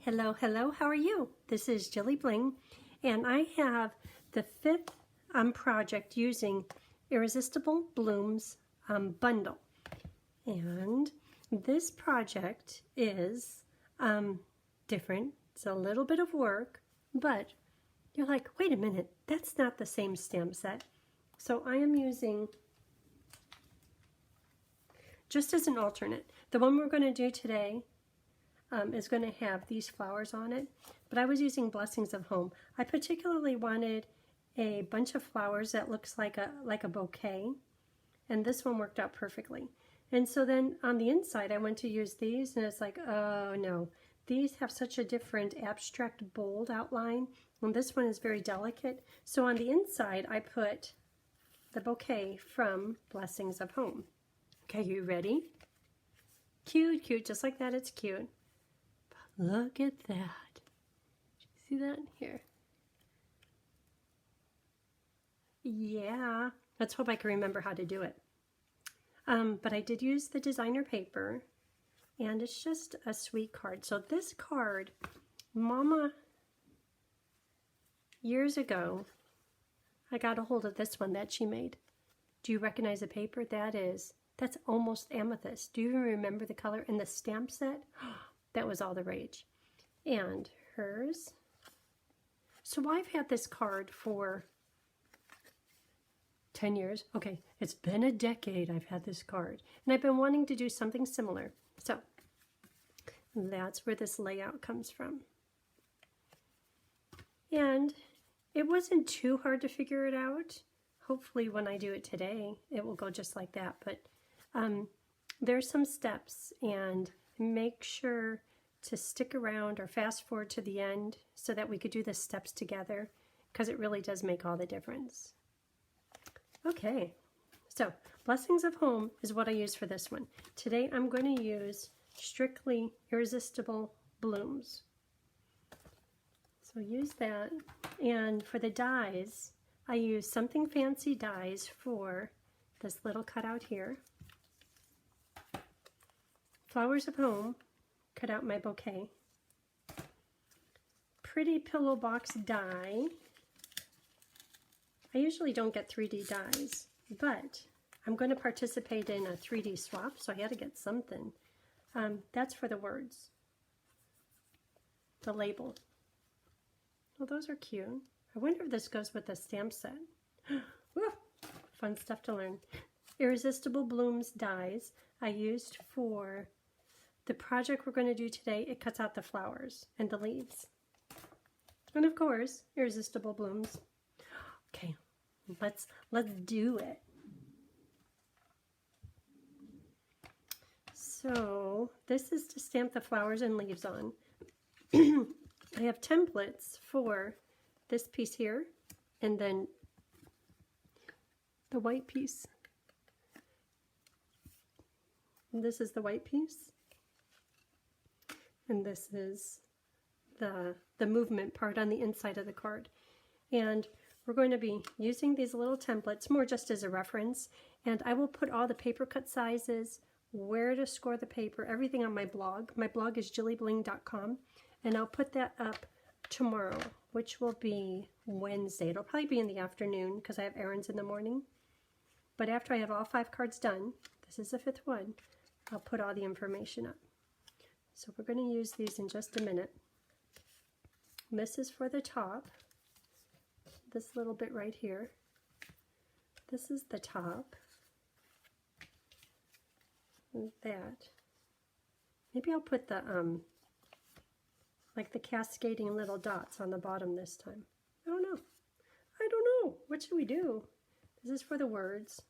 Hello, hello, how are you? This is Jilly Bling, and I have the fifth project using Irresistible Blooms bundle. And this project is different. It's a little bit of work, but you're like, wait a minute, that's not the same stamp set. So I am using, just as an alternate, the one we're going to do today is going to have these flowers on it, but I was using Blessings of Home. I particularly wanted a bunch of flowers that looks like a bouquet, and this one worked out perfectly. And so then on the inside I went to use these, and it's like, oh no, these have such a different abstract bold outline, and this one is very delicate. So on the inside I put the bouquet from Blessings of Home. Okay, you ready? Cute, cute, just like that, it's cute. Look at that. See that? Here. Yeah. Let's hope I can remember how to do it. But I did use the designer paper, and it's just a sweet card. So this card, Mama, years ago, I got a hold of this one that she made. Do you recognize the paper? That's almost amethyst. Do you even remember the color? And the stamp set? That was all the rage. And hers. So I've had this card for 10 years. Okay, it's been a decade I've had this card. And I've been wanting to do something similar. So that's where this layout comes from. And it wasn't too hard to figure it out. Hopefully when I do it today, it will go just like that. But there's some steps, and make sure to stick around or fast forward to the end so that we could do the steps together, because it really does make all the difference. Okay, so Blessings of Home is what I use for this one. Today I'm going to use strictly Irresistible Blooms. So use that, and for the dies, I use Something Fancy dies for this little cutout here. Flowers of Home, cut out my bouquet. Pretty Pillow Box die. I usually don't get 3D dies, but I'm going to participate in a 3D swap, so I had to get something. That's for the words, the label. Well, those are cute. I wonder if this goes with the stamp set. Woo, fun stuff to learn. Irresistible Blooms dies I used for the project we're going to do today. It cuts out the flowers and the leaves. And of course, Irresistible Blooms. Okay, let's do it. So this is to stamp the flowers and leaves on. I have templates for this piece here, and then the white piece. And this is the white piece. And this is the movement part on the inside of the card. And we're going to be using these little templates more just as a reference. And I will put all the paper cut sizes, where to score the paper, everything on my blog. My blog is jillybling.com. And I'll put that up tomorrow, which will be Wednesday. It'll probably be in the afternoon because I have errands in the morning. But after I have all 5 cards done, this is the 5th one, I'll put all the information up. So we're going to use these in just a minute. This is for the top, this little bit right here. This is the top. And that. Maybe I'll put the like the cascading little dots on the bottom this time. I don't know. What should we do? This is for the words.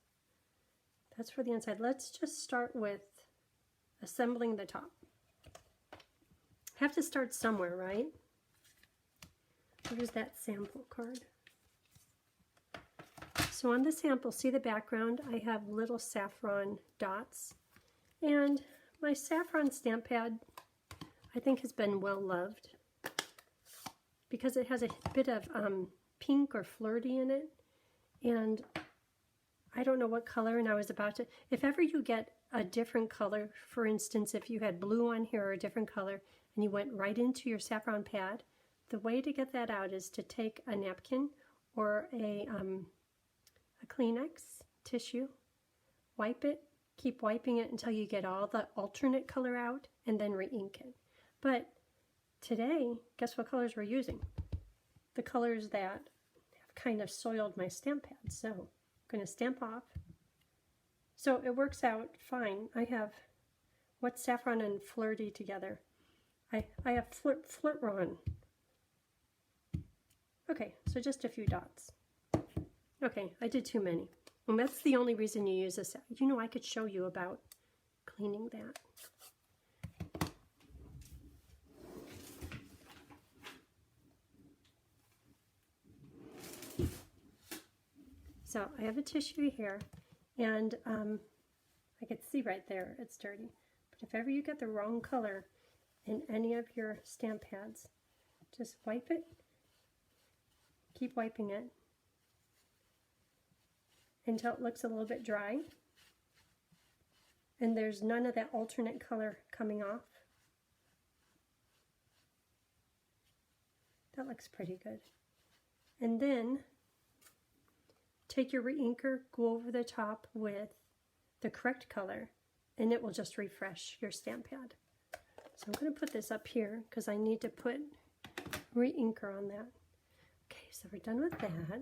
That's for the inside. Let's just start with assembling the top. Have to start somewhere, right? Where's that sample card? So on the sample, see the background? I have little saffron dots. And my saffron stamp pad, I think, has been well loved because it has a bit of pink or flirty in it. And I don't know what color, and I was about to, if ever you get a different color, for instance, if you had blue on here or a different color, and you went right into your saffron pad, the way to get that out is to take a napkin or a Kleenex tissue, wipe it, keep wiping it until you get all the alternate color out, and then re-ink it. But today, guess what colors we're using? The colors that have kind of soiled my stamp pad. So I'm going to stamp off. So it works out fine. I have what's saffron and flirty together. I have flirtron. Okay, so just a few dots. Okay, I did too many. And that's the only reason you use this. You know, I could show you about cleaning that. So I have a tissue here, and I can see right there it's dirty. But if ever you get the wrong color in any of your stamp pads, just wipe it, keep wiping it until it looks a little bit dry and there's none of that alternate color coming off. That looks pretty good. And then take your re-inker, go over the top with the correct color, and it will just refresh your stamp pad. So I'm going to put this up here because I need to put re-inker on that. Okay, so we're done with that.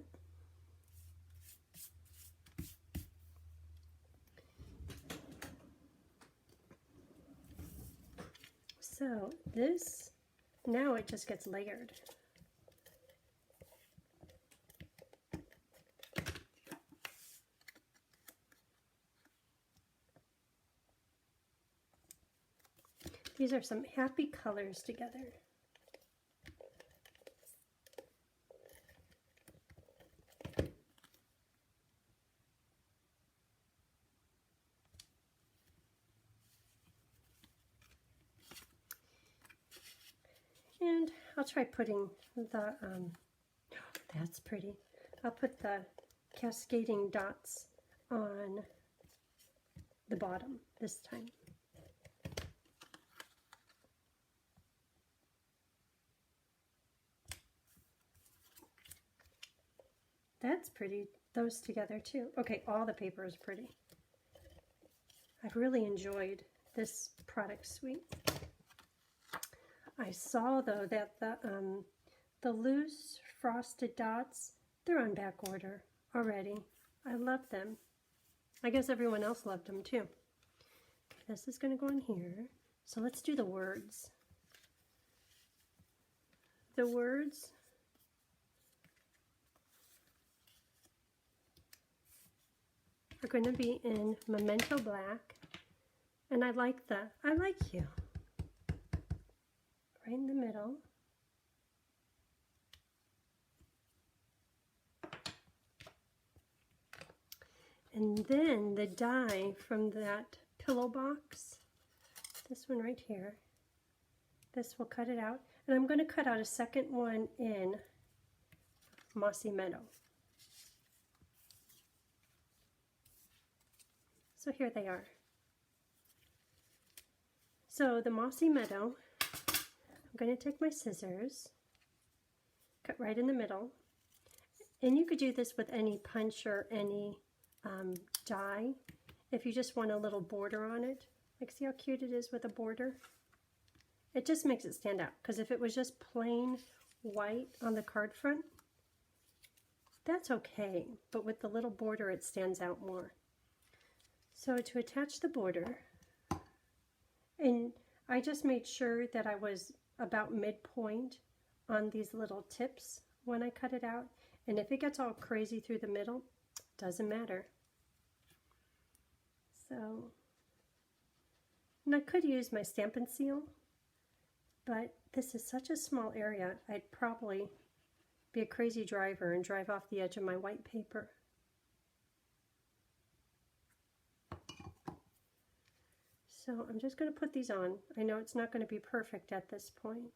So this, now it just gets layered. These are some happy colors together. And I'll try putting the, that's pretty. I'll put the cascading dots on the bottom this time. That's pretty, those together too. Okay, all the paper is pretty. I've really enjoyed this product suite. I saw though that the loose frosted dots, they're on back order already. I love them. I guess everyone else loved them too. Okay, this is going to go in here. So let's do the words. The words are going to be in Memento Black, and I like you right in the middle. And then the die from that pillow box, this one right here, this will cut it out, and I'm going to cut out a second one in Mossy Meadow. So here they are. So the Mossy Meadow, I'm going to take my scissors, cut right in the middle, and you could do this with any punch or any die if you just want a little border on it. Like, see how cute it is with a border? It just makes it stand out, because if it was just plain white on the card front, that's okay, but with the little border it stands out more. So to attach the border, and I just made sure that I was about midpoint on these little tips when I cut it out, and if it gets all crazy through the middle, doesn't matter. So, and I could use my Stampin' Seal, but this is such a small area, I'd probably be a crazy driver and drive off the edge of my white paper. So I'm just going to put these on. I know it's not going to be perfect at this point,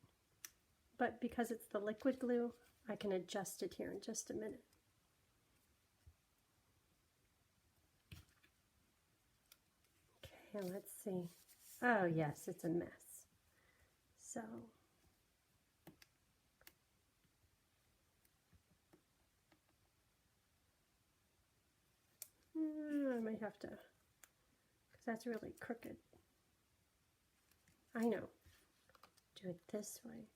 but because it's the liquid glue, I can adjust it here in just a minute. Okay, let's see. Oh yes, it's a mess. So I might have to, because that's really crooked. I know. Do it this way.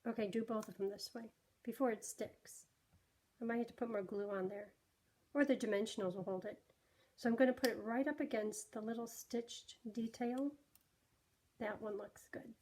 Okay, do both of them this way before it sticks. I might have to put more glue on there, or the dimensionals will hold it. So I'm going to put it right up against the little stitched detail. That one looks good.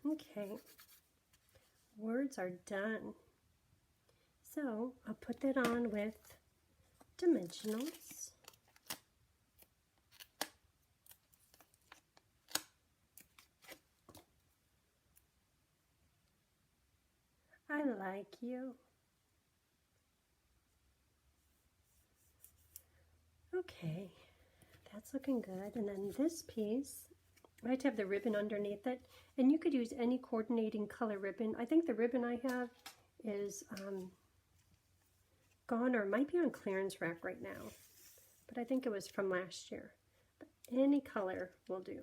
Okay, words are done. So I'll put that on with dimensionals. I like you. Okay, that's looking good. And then this piece, I like to have the ribbon underneath it, and you could use any coordinating color ribbon. I think the ribbon I have is gone, or might be on clearance rack right now, but I think it was from last year. But any color will do.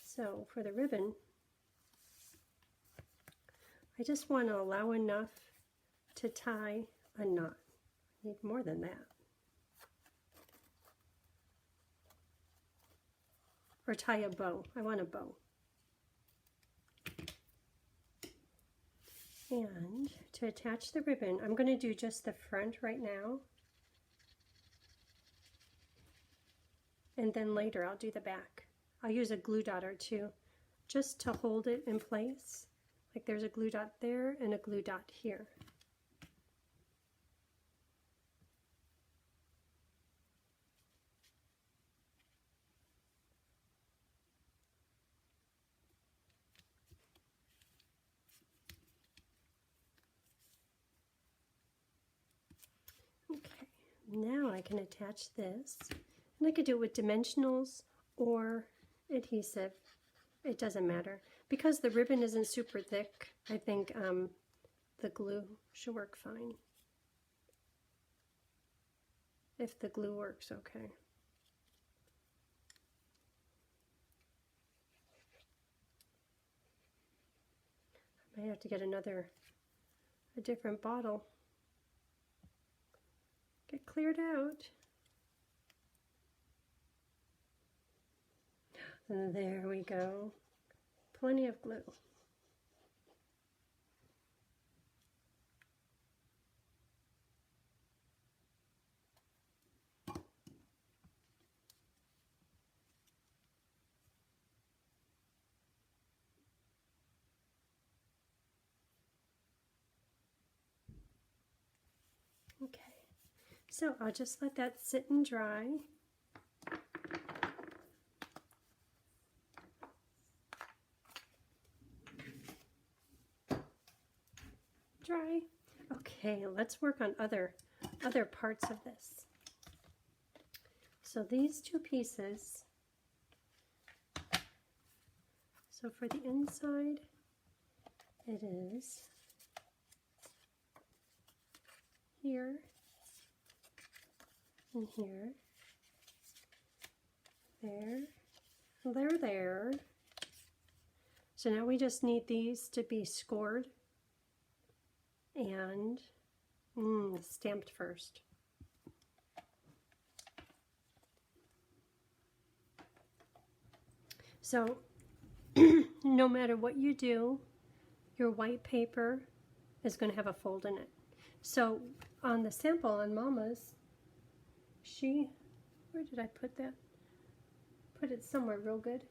So for the ribbon, I just want to allow enough to tie a knot. I need more than that. Or tie a bow. I want a bow. And to attach the ribbon, I'm going to do just the front right now. And then later I'll do the back. I'll use a glue dot or two just to hold it in place. Like there's a glue dot there and a glue dot here. Okay, now I can attach this, and I could do it with dimensionals or adhesive. It doesn't matter. Because the ribbon isn't super thick, I think the glue should work fine. If the glue works okay. I might have to get a different bottle. Get cleared out. And there we go. Plenty of glue. Okay, so I'll just let that sit and dry. Dry. Okay, let's work on other parts of this. So these two pieces, so for the inside, it is here and here, there. So now we just need these to be scored and stamped first. So no matter what you do, your white paper is going to have a fold in it. So on the sample on Mama's, where did I put that? Put it somewhere real good.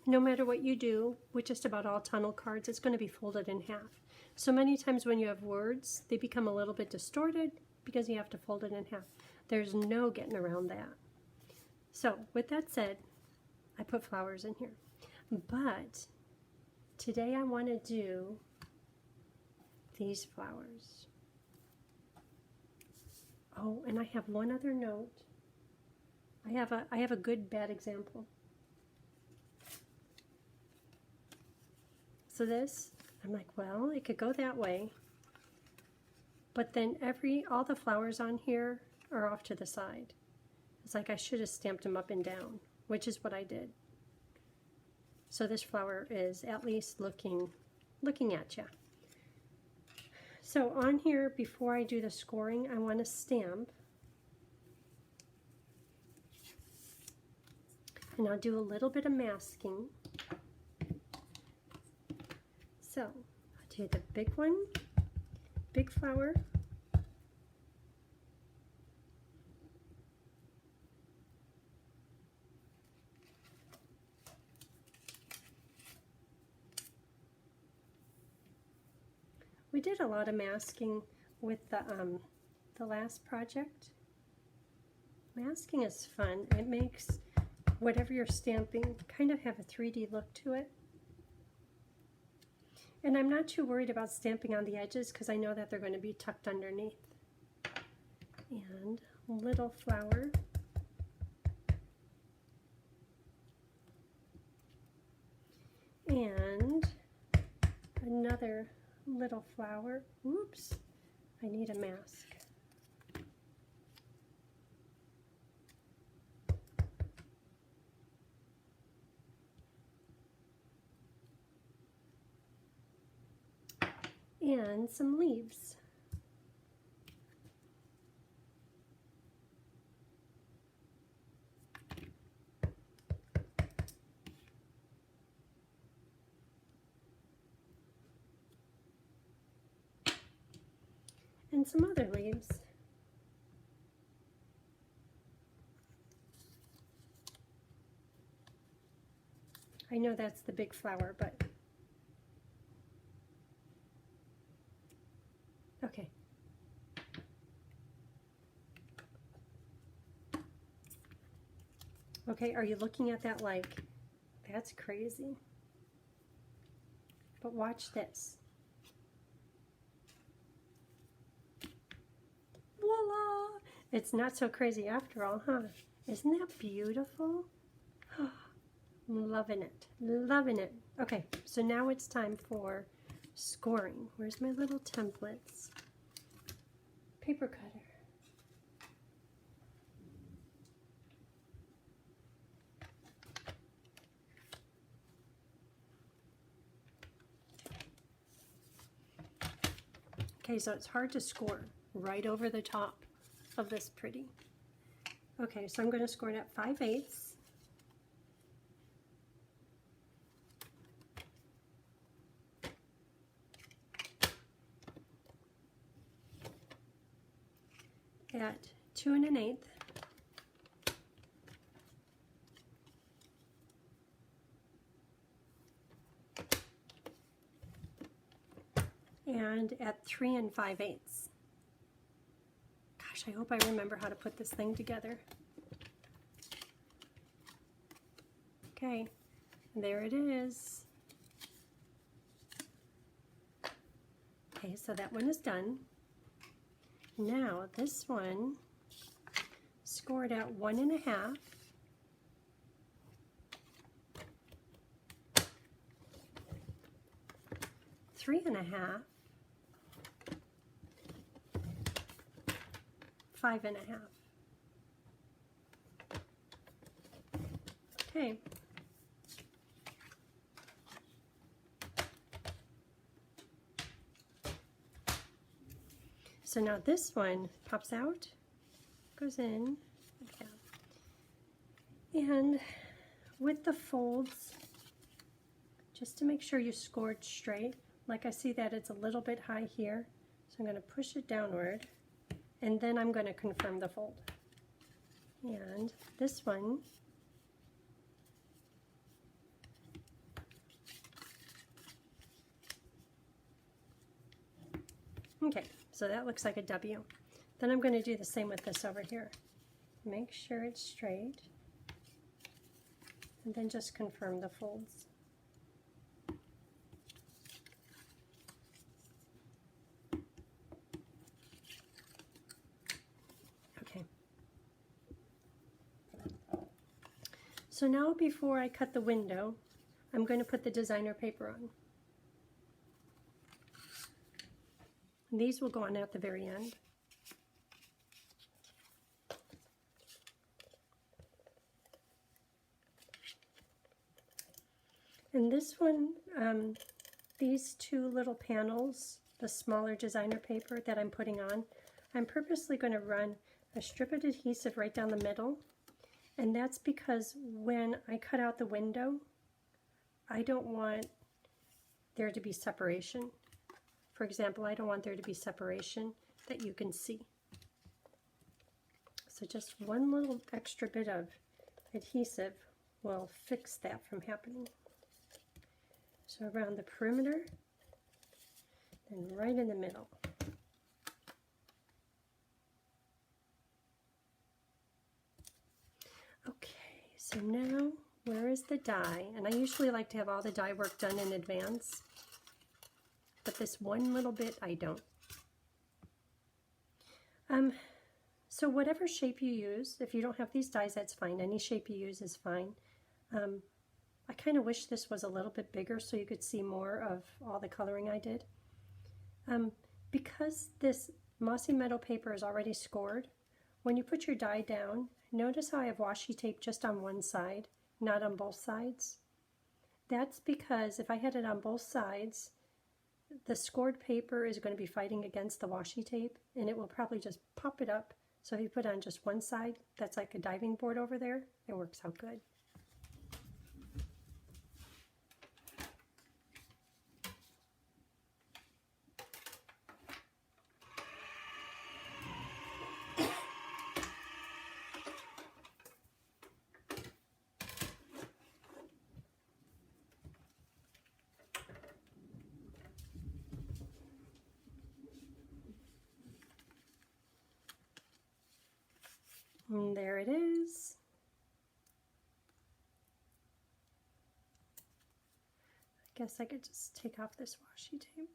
No matter what you do with just about all tunnel cards, it's going to be folded in half. So many times when you have words, they become a little bit distorted because you have to fold it in half. There's no getting around that. So with that said, I put flowers in here. But today I want to do these flowers. Oh, and I have one other note. I have a good bad example. So this, I'm like, well, it could go that way. But then all the flowers on here are off to the side. It's like I should have stamped them up and down, which is what I did. So this flower is at least looking at you. So on here, before I do the scoring, I want to stamp. And I'll do a little bit of masking. So I'll do the big one, big flower. We did a lot of masking with the last project. Masking is fun. It makes whatever you're stamping kind of have a 3D look to it. And I'm not too worried about stamping on the edges because I know that they're going to be tucked underneath. And little flower. And another little flower. Oops, I need a mask. And some leaves. And some other leaves. I know that's the big flower, but okay. Okay, are you looking at that like, that's crazy? But watch this. Voila! It's not so crazy after all, huh? Isn't that beautiful? Loving it, loving it. Okay, so now it's time for scoring. Where's my little templates? Paper cutter. Okay, so it's hard to score right over the top of this pretty. Okay, so I'm going to score it at 5/8. At 2 1/8. And at 3 5/8. Gosh, I hope I remember how to put this thing together. Okay, there it is. Okay, so that one is done. Now this one scored at 1 1/2. Three 1/2. 5 1/2. Okay. So now this one pops out, goes in, like that. And with the folds, just to make sure you scored straight, like I see that it's a little bit high here, so I'm going to push it downward, and then I'm going to confirm the fold. And this one, okay, so that looks like a W. Then I'm going to do the same with this over here. Make sure it's straight. and then just confirm the folds. Okay. So now before I cut the window, I'm going to put the designer paper on. And these will go on at the very end. And this one, these two little panels, the smaller designer paper that I'm putting on, I'm purposely going to run a strip of adhesive right down the middle. And that's because when I cut out the window, I don't want there to be separation. For example, I don't want there to be separation that you can see. So just one little extra bit of adhesive will fix that from happening. So around the perimeter, and right in the middle. Okay, so now where is the die? And I usually like to have all the die work done in advance, but this one little bit I don't. So whatever shape you use, if you don't have these dies, that's fine. Any shape you use is fine. I kind of wish this was a little bit bigger so you could see more of all the coloring I did. Because this mossy meadow paper is already scored, when you put your die down, notice how I have washi tape just on one side, not on both sides. That's because if I had it on both sides, the scored paper is going to be fighting against the washi tape, and it will probably just pop it up. So if you put on just one side, that's like a diving board over there, it works out good. And there it is. I guess I could just take off this washi tape.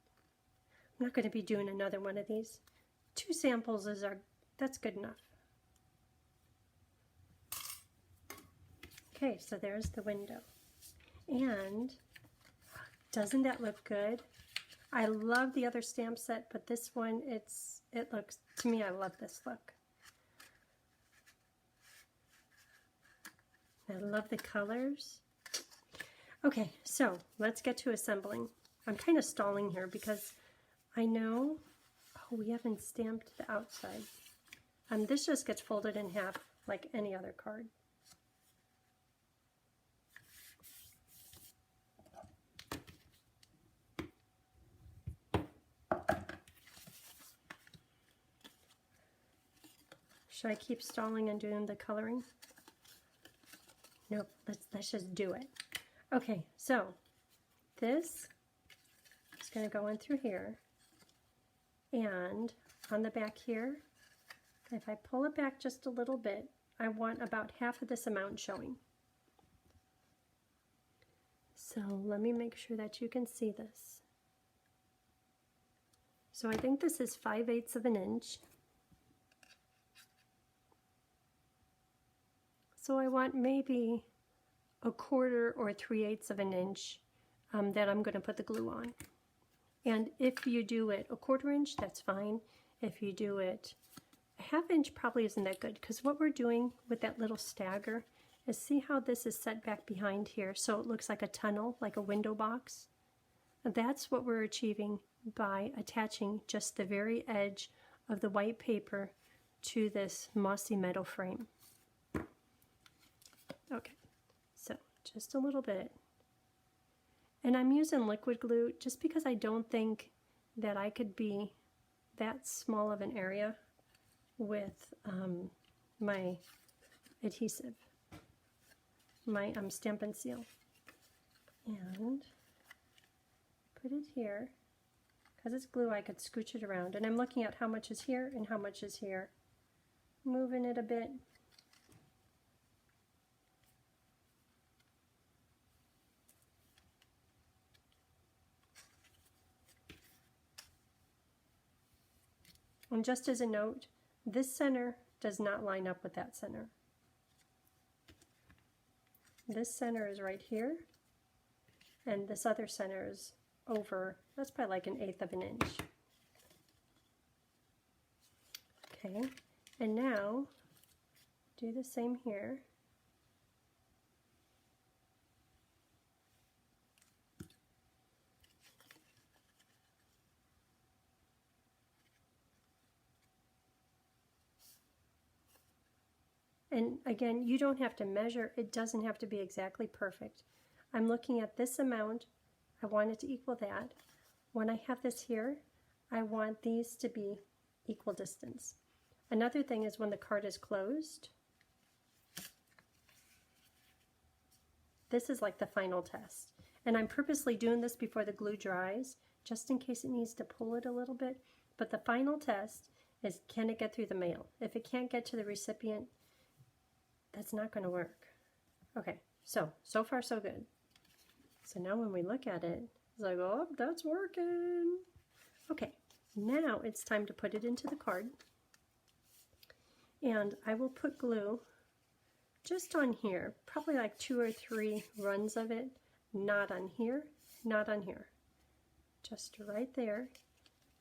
I'm not going to be doing another one of these. 2 samples that's good enough. Okay, so there's the window. And doesn't that look good? I love the other stamp set, but this one, it looks, to me, I love this look. I love the colors. Okay, so let's get to assembling. I'm kind of stalling here because I know, oh, we haven't stamped the outside. This just gets folded in half like any other card. Should I keep stalling and doing the coloring? Nope, let's just do it. Okay, so this is going to go in through here, and on the back here, if I pull it back just a little bit, I want about half of this amount showing. So let me make sure that you can see this. So I think this is 5/8 of an inch. So I want maybe 1/4 or 3/8 of an inch that I'm going to put the glue on. And if you do it 1/4 inch, that's fine. If you do it 1/2 inch, probably isn't that good, because what we're doing with that little stagger is, see how this is set back behind here so it looks like a tunnel, like a window box? That's what we're achieving by attaching just the very edge of the white paper to this mossy meadow frame. Okay, so just a little bit. And I'm using liquid glue just because I don't think that I could be that small of an area with my adhesive, my Stamp and Seal. And put it here. Because it's glue, I could scooch it around. And I'm looking at how much is here and how much is here. Moving it a bit. And just as a note, this center does not line up with that center. This center is right here, and this other center is over, that's probably like 1/8 of an inch. Okay, and now do the same here. And again, you don't have to measure. It doesn't have to be exactly perfect. I'm looking at this amount. I want it to equal that. When I have this here, I want these to be equal distance. Another thing is when the card is closed, this is like the final test. And I'm purposely doing this before the glue dries, just in case it needs to pull it a little bit. But the final test is, can it get through the mail? If it can't get to the recipient, that's not going to work. Okay, so far so good. So now when we look at it, it's like, oh, that's working. Okay, now it's time to put it into the card. And I will put glue just on here, probably like 2 or 3 runs of it, not on here, not on here. Just right there.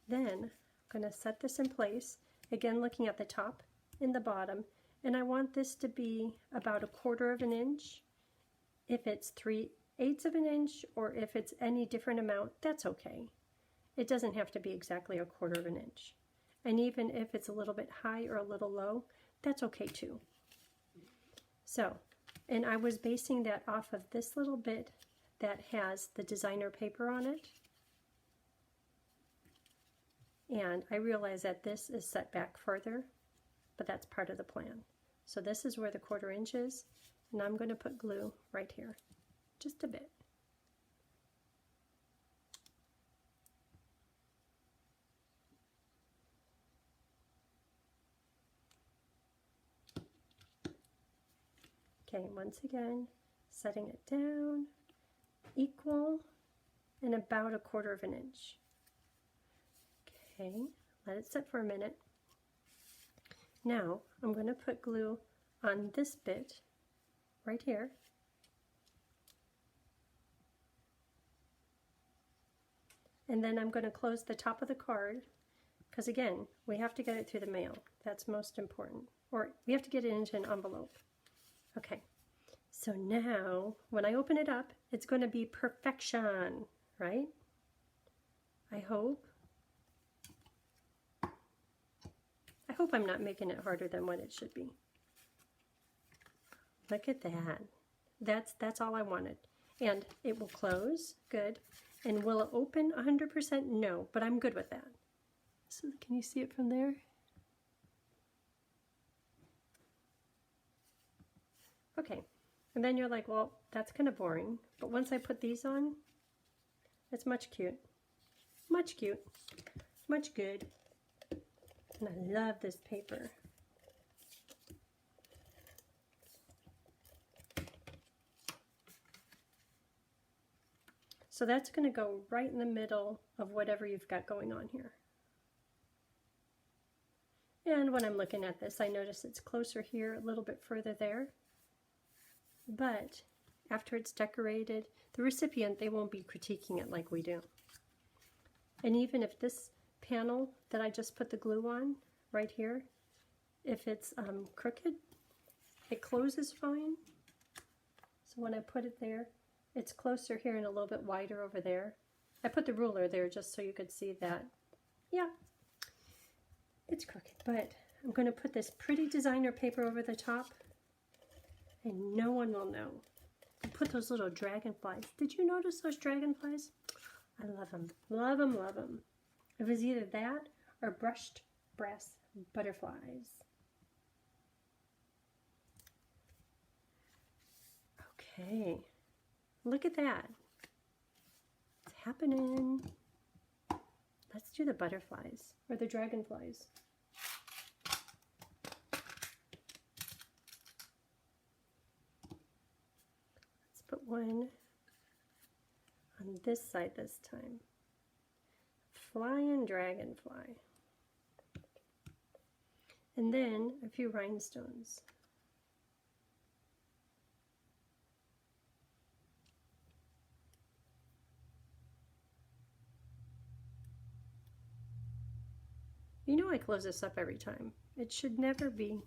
Then I'm going to set this in place, again looking at the top and the bottom. And I want this to be about 1/4 of an inch. If it's 3/8 of an inch, or if it's any different amount, that's okay. It doesn't have to be exactly 1/4 of an inch. And even if it's a little bit high or a little low, that's okay too. So, and I was basing that off of this little bit that has the designer paper on it. And I realize that this is set back further, but that's part of the plan. So this is where the 1/4 inch is, and I'm going to put glue right here, just a bit. Okay, once again, setting it down, equal, and about 1/4 of an inch. Okay, let it sit for a minute. Now, I'm going to put glue on this bit right here. And then I'm going to close the top of the card, because again, we have to get it through the mail. That's most important. Or we have to get it into an envelope. Okay, so now when I open it up, it's going to be perfection, right? I hope. I'm not making it harder than what it should be. Look at that. That's all I wanted. And it will close, good. And will it open 100%? No, but I'm good with that. So can you see it from there? Okay, and then you're like, well, that's kind of boring. But once I put these on, it's much cute. Much cute. Much good. And I love this paper. So that's going to go right in the middle of whatever you've got going on here. And when I'm looking at this, I notice it's closer here, a little bit further there. But after it's decorated, the recipient, they won't be critiquing it like we do. And even if this panel that I just put the glue on right here, if it's crooked, it closes fine. So when I put it there, it's closer here and a little bit wider over there. I put the ruler there just so you could see that. Yeah, it's crooked, but I'm going to put this pretty designer paper over the top and no one will know. I put those little dragonflies. Did you notice those dragonflies? I love them. Love them, love them. It was either that or brushed brass butterflies. Okay, look at that. It's happening. Let's do the butterflies or the dragonflies. Let's put one on this side this time. Flying dragonfly. and then a few rhinestones. You know I close this up every time. It should never be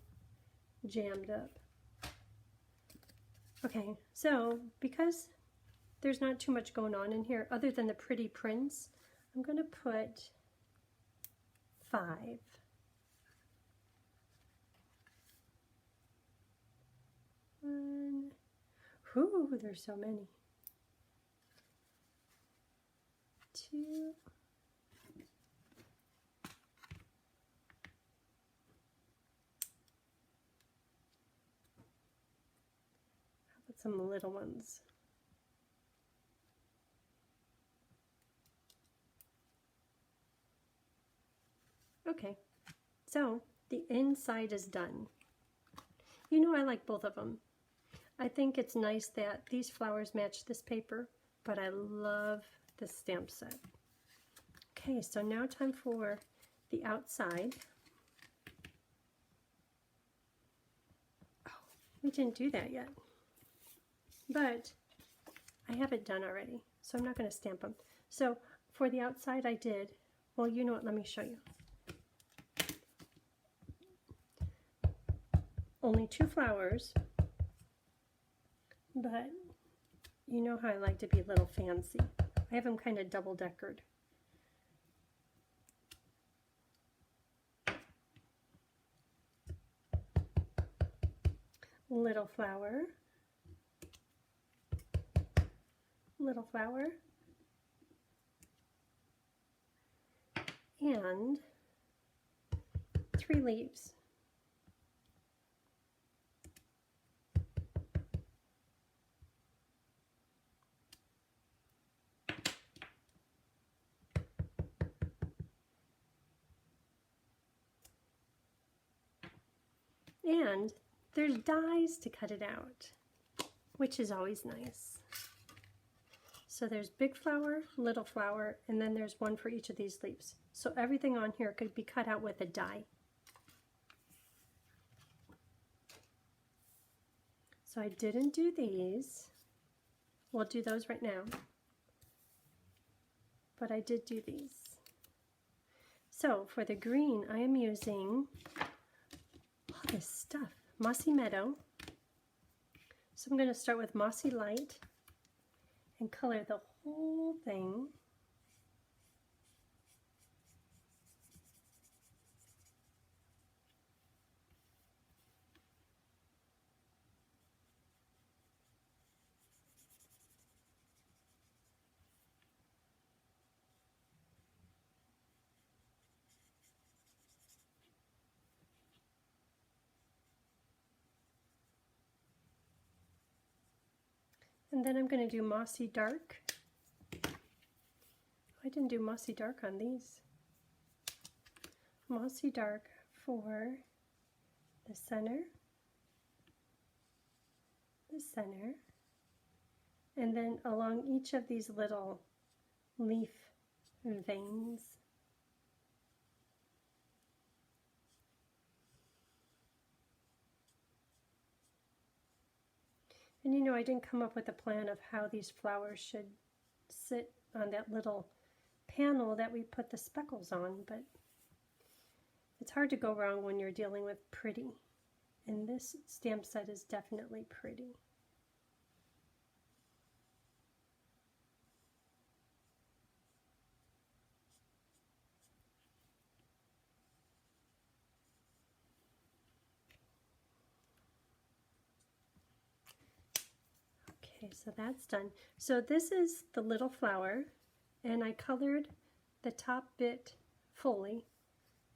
jammed up. Okay, so because there's not too much going on in here other than the pretty prints, I'm going to put 5. One. Whew, there's so many. 2. Some little ones. Okay, so the inside is done. You know I like both of them. I think it's nice that these flowers match this paper, but I love the stamp set. Okay, so now time for the outside. Oh, we didn't do that yet. But I have it done already, so I'm not going to stamp them. So for the outside I did, well, you know what, let me show you. Only 2 flowers, but you know how I like to be a little fancy. I have them kind of double-deckered. Little flower. Little flower, and 3 leaves. And there's dies to cut it out, which is always nice. So there's big flower, little flower, and then there's one for each of these leaves. So everything on here could be cut out with a die. So I didn't do these. We'll do those right now. But I did do these. So for the green, I am using all this stuff. Mossy Meadow. So I'm going to start with Mossy Light and color the whole thing. And then I'm going to do Mossy Dark. I didn't do Mossy Dark on these. Mossy Dark for the center, and then along each of these little leaf veins. And you know, I didn't come up with a plan of how these flowers should sit on that little panel that we put the speckles on, but it's hard to go wrong when you're dealing with pretty. And this stamp set is definitely pretty. Okay, so that's done. So this is the little flower, and I colored the top bit fully,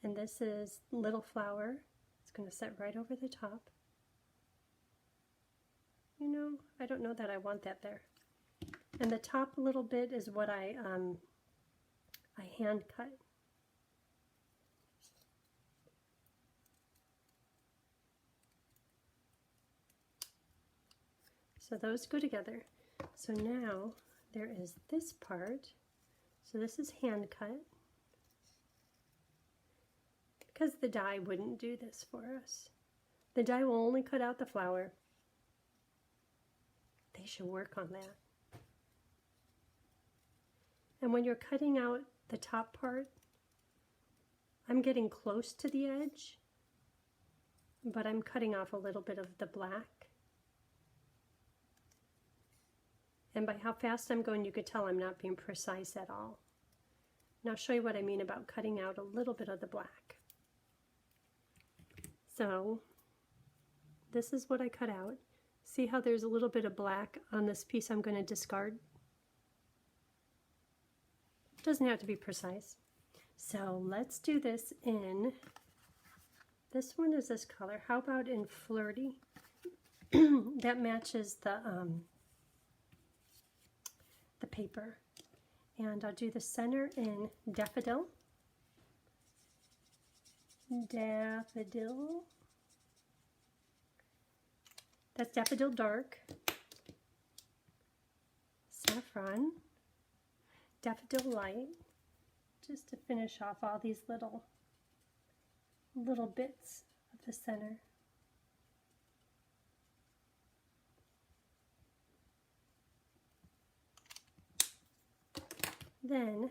and this is little flower. It's going to set right over the top. You know, I don't know that I want that there. And the top little bit is what I hand cut. So those go together. So now there is this part. So this is hand cut. because the die wouldn't do this for us. The die will only cut out the flower. They should work on that. And when you're cutting out the top part, I'm getting close to the edge, but I'm cutting off a little bit of the black. And by how fast I'm going, you could tell I'm not being precise at all. And I'll show you what I mean about cutting out a little bit of the black. So this is what I cut out. See how there's a little bit of black on this piece I'm going to discard? Doesn't have to be precise. So let's do this in, this one is this color. How about in Flirty? That matches the paper. And I'll do the center in Daffodil. Daffodil. That's Daffodil Dark. Saffron. Daffodil Light. Just to finish off all these little bits of the center. Then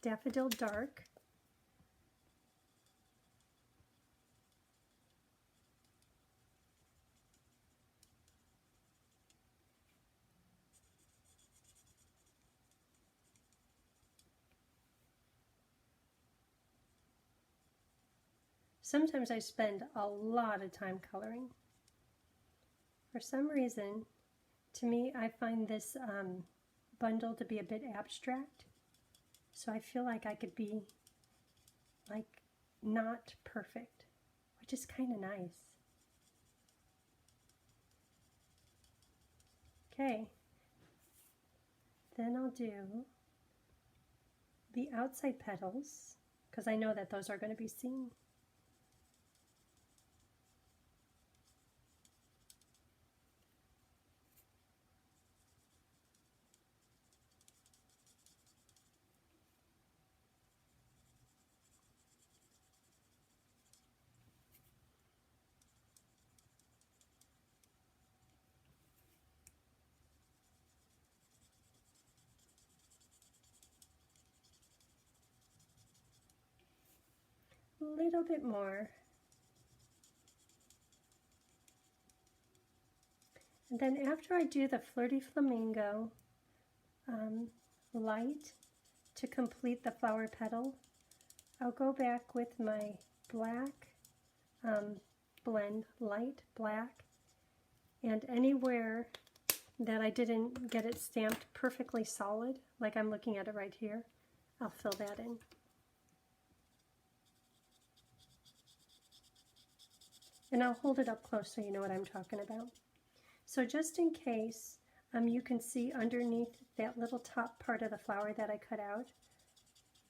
Daffodil Dark. Sometimes I spend a lot of time coloring. For some reason, to me, I find this bundle to be a bit abstract. So I feel like I could be like not perfect, which is kind of nice. Okay, then I'll do the outside petals because I know that those are going to be seen. A little bit more. And then after I do the Flirty Flamingo light to complete the flower petal, I'll go back with my black blend, light black, and anywhere that I didn't get it stamped perfectly solid, like I'm looking at it right here, I'll fill that in. And I'll hold it up close so you know what I'm talking about. So just in case you can see underneath that little top part of the flower that I cut out,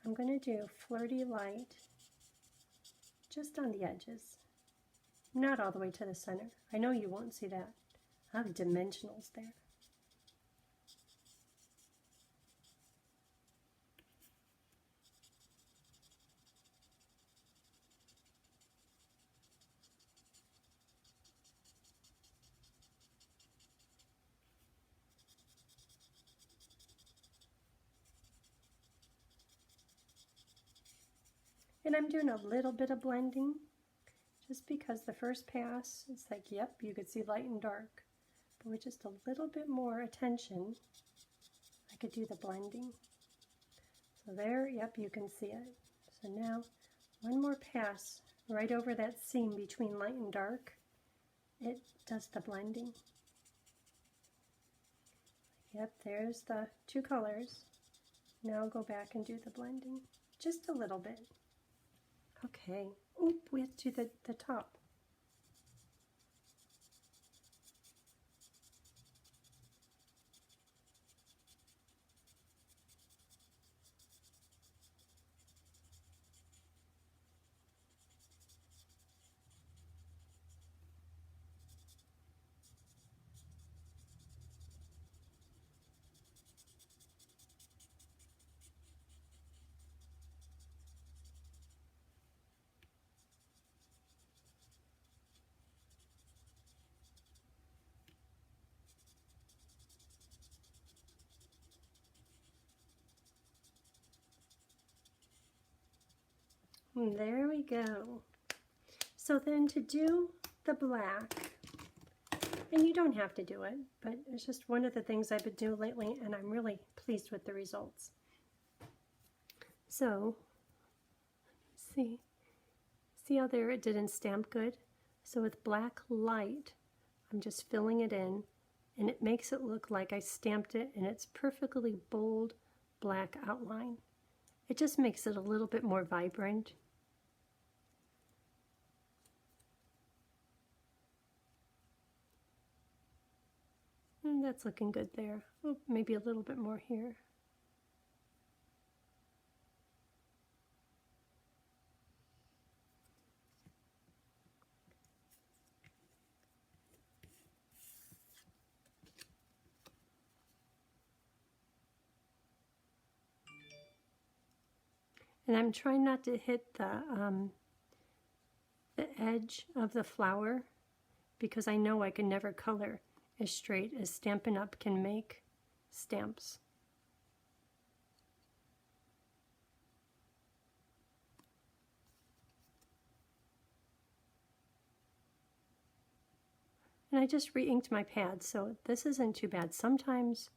I'm going to do Flirty Light just on the edges, not all the way to the center. I know you won't see that. I have dimensionals there. And I'm doing a little bit of blending just because the first pass, it's like, yep, you could see light and dark. But with just a little bit more attention, I could do the blending. So there, yep, you can see it. So now, one more pass right over that seam between light and dark. It does the blending. Yep, there's the two colors. Now I'll go back and do the blending. Just a little bit. Okay. Oop, we have to do the top. And there we go. So then to do the black, and you don't have to do it, but it's just one of the things I've been doing lately, and I'm really pleased with the results. So, see how there it didn't stamp good? So with black light, I'm just filling it in, and it makes it look like I stamped it, and it's perfectly bold black outline. It just makes it a little bit more vibrant. And that's looking good there. Oh, maybe a little bit more here. And I'm trying not to hit the edge of the flower, because I know I can never color as straight as Stampin' Up! Can make stamps. And I just re-inked my pad, so this isn't too bad. Sometimes,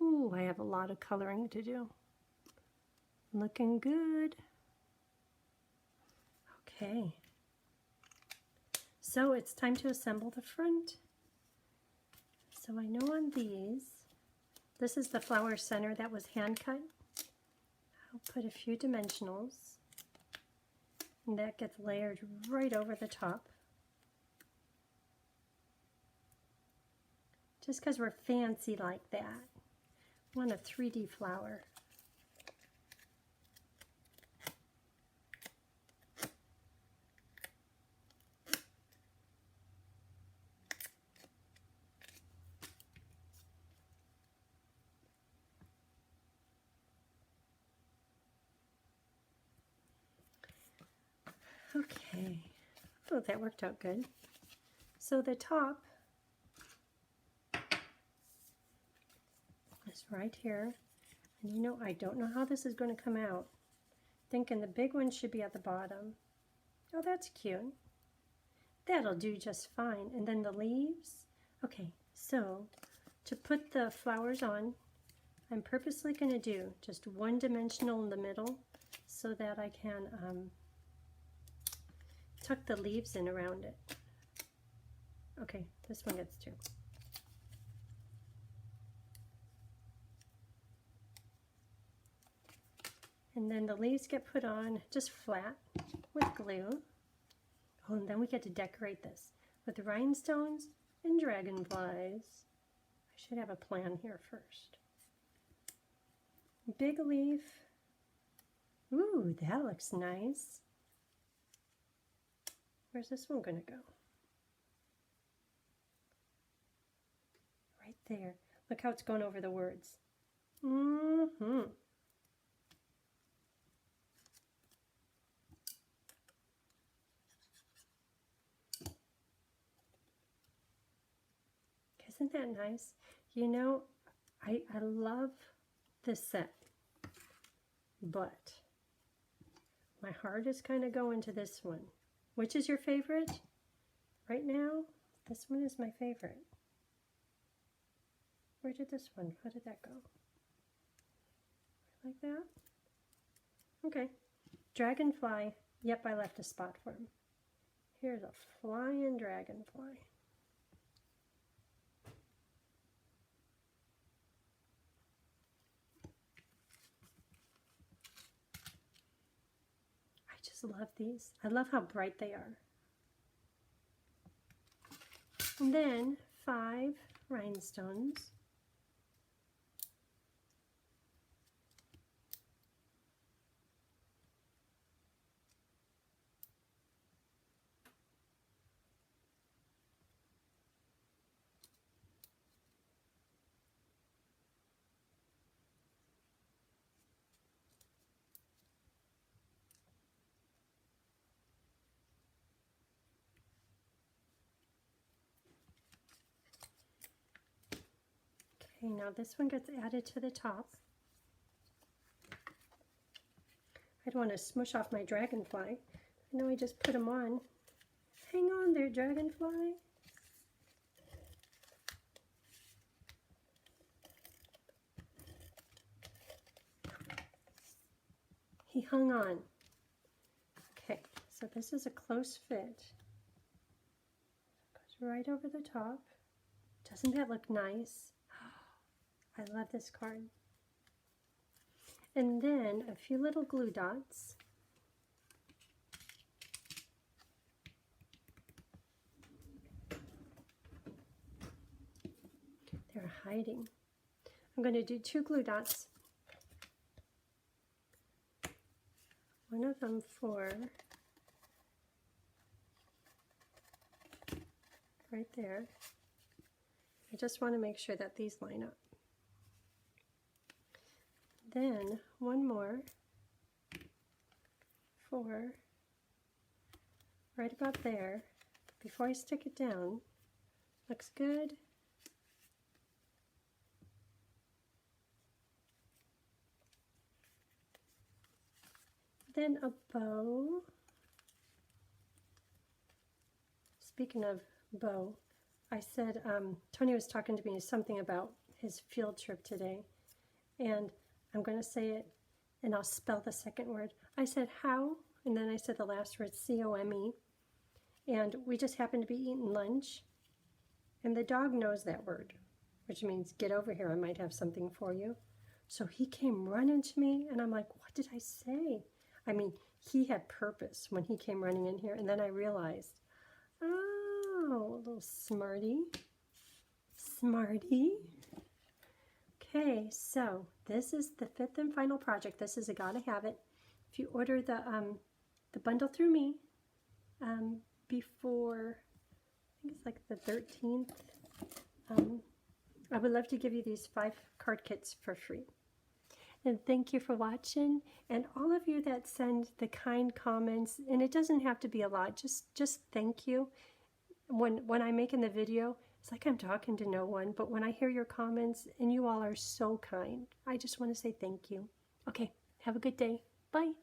ooh, I have a lot of coloring to do. Looking good. Okay. So it's time to assemble the front. So I know on these, this is the flower center that was hand cut. I'll put a few dimensionals, and that gets layered right over the top. Just because we're fancy like that. I want a 3D flower. Okay, oh, that worked out good. So the top is right here. And you know, I don't know how this is going to come out. Thinking the big one should be at the bottom. Oh, that's cute. That'll do just fine. And then the leaves. Okay, so to put the flowers on, I'm purposely going to do just one dimensional in the middle so that I can tuck the leaves in around it. Okay, this one gets two. And then the leaves get put on just flat with glue. Oh, and then we get to decorate this with rhinestones and dragonflies. I should have a plan here first. Big leaf. Ooh, that looks nice. Where's this one gonna go? Right there. Look how it's going over the words. Mm-hmm. Isn't that nice? You know, I love this set, but my heart is kind of going to this one. Which is your favorite? Right now, this one is my favorite. Where did this one? How did that go? Like that? Okay. Dragonfly. Yep, I left a spot for him. Here's a flying dragonfly. I just love these. I love how bright they are. And then 5 rhinestones. Okay, now this one gets added to the top. I don't want to smush off my dragonfly. I know I just put him on. Hang on there, dragonfly. He hung on. Okay, so this is a close fit. Goes right over the top. Doesn't that look nice? I love this card. And then a few little glue dots. They're hiding. I'm going to do 2 glue dots. One of them for right there. I just want to make sure that these line up. Then one more for right about there. Before I stick it down, looks good. Then a bow. Speaking of bow, I said, Tony was talking to me something about his field trip today, and I'm going to say it, and I'll spell the second word. I said how, and then I said the last word, C-O-M-E, and we just happened to be eating lunch, and the dog knows that word, which means get over here, I might have something for you. So he came running to me, and I'm like, what did I say? I mean, he had purpose when he came running in here, and then I realized, oh, a little smarty. Smarty. Okay, so this is the 5th and final project. This is a Gotta Have It. If you order the bundle through me before, I think it's like the 13th, I would love to give you these 5 card kits for free. And thank you for watching, and all of you that send the kind comments, and it doesn't have to be a lot, just thank you. When I'm making the video, it's like I'm talking to no one, but when I hear your comments, and you all are so kind, I just want to say thank you. Okay, have a good day. Bye.